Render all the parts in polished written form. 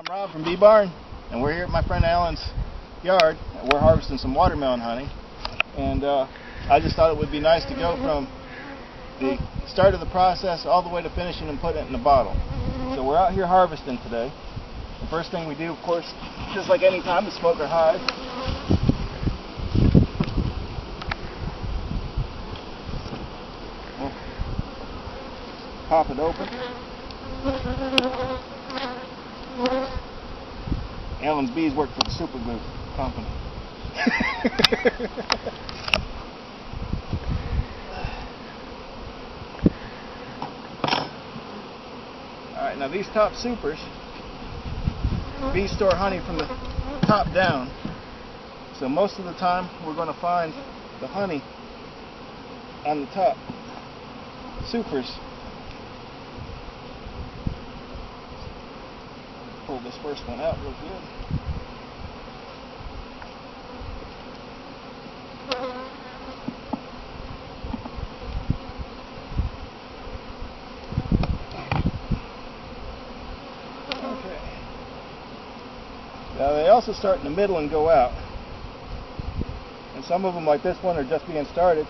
Rob from Bee Barn, and we're here at my friend Alan's yard. We're harvesting some watermelon honey, and I just thought it would be nice to go from the start of the process all the way to finishing and putting it in a bottle. So we're out here harvesting today. The first thing we do, of course, just like any time, is smoke our hive. We'll pop it open. Alan's bees work for the super glue company. Alright, now these top supers, bees store honey from the top down. So most of the time we're going to find the honey on the top supers. Pull this first one out real good. Okay. Now they also start in the middle and go out. And some of them, like this one, are just being started.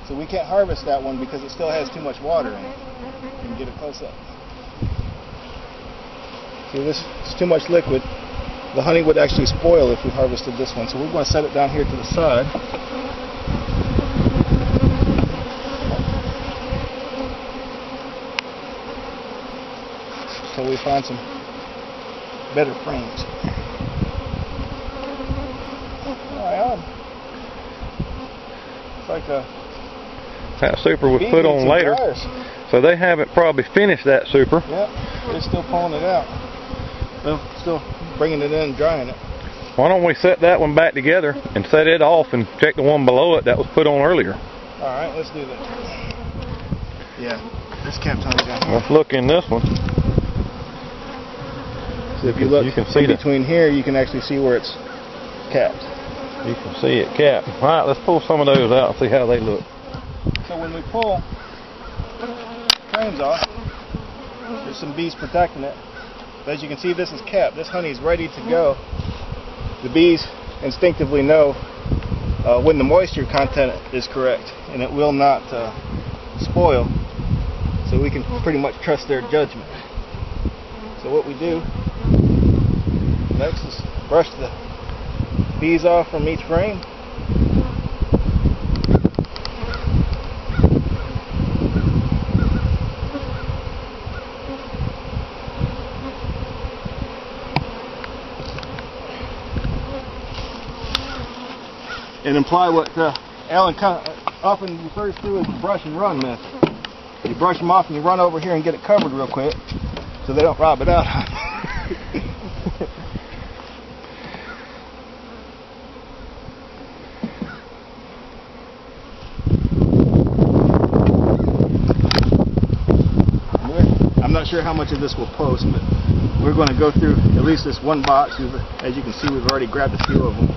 So we can't harvest that one because it still has too much water in it. You can get a close up. See, this is too much liquid. The honey would actually spoil if we harvested this one. So we're going to set it down here to the side. So we find some better frames. Alright, it's like that super was put on later. Dryers. So they haven't probably finished that super. Yep, they're still pulling it out. They're still bringing it in and drying it. Why don't we set that one back together and set it off and check the one below it that was put on earlier? Alright, let's do that. Yeah, this capped honey down here. Let's look in this one. So if you look, you can see in between here, you can actually see where it's capped. You can see it capped. Alright, let's pull some of those out and see how they look. So when we pull frames off, there's some bees protecting it. But as you can see, this is capped. This honey is ready to go. The bees instinctively know when the moisture content is correct, and it will not spoil. So we can pretty much trust their judgment. So what we do next is brush the bees off from each frame. And apply what Alan often refers to as the brush and run method. You brush them off and you run over here and get it covered real quick so they don't rob it out. I'm not sure how much of this will post, but we're going to go through at least this one box. As you can see, we've already grabbed a few of them.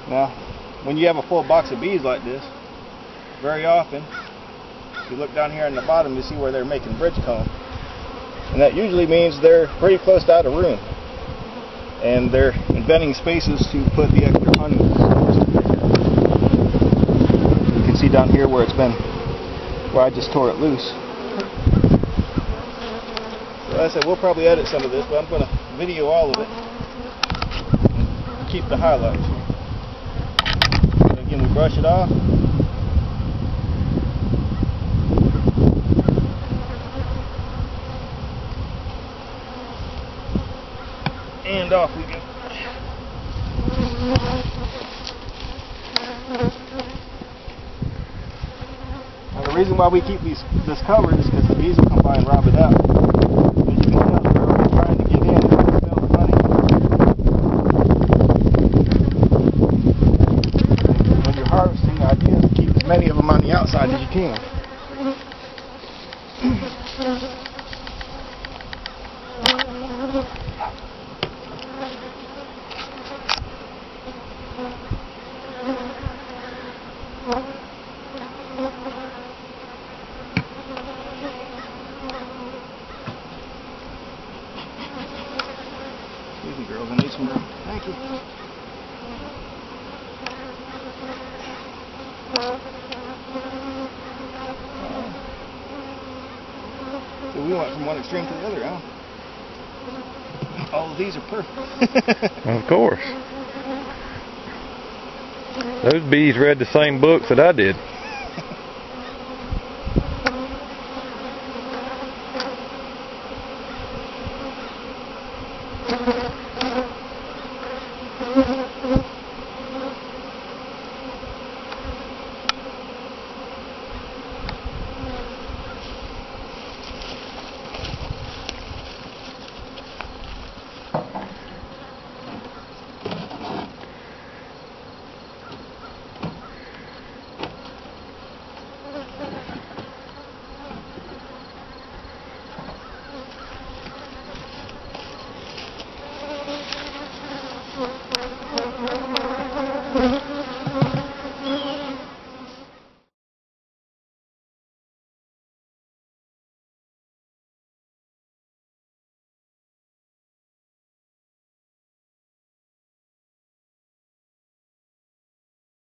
Now, when you have a full box of bees like this, very often, if you look down here on the bottom, you see where they're making bridge comb. And that usually means they're pretty close to out of room. And they're inventing spaces to put the extra honey. You can see down here where it's been, where I just tore it loose. So like I said, we'll probably edit some of this, but I'm going to video all of it and keep the highlights. Again, we brush it off. And off we go. Now the reason why we keep this covered is because the bees will come by and rob it out. As you can tell, they're already trying to get in and smell the honey. When you're harvesting, the idea is to keep as many of them on the outside as you can. this one. Thank you. So we went from one extreme to the other, huh? All of these are perfect. Of course. Those bees read the same books that I did.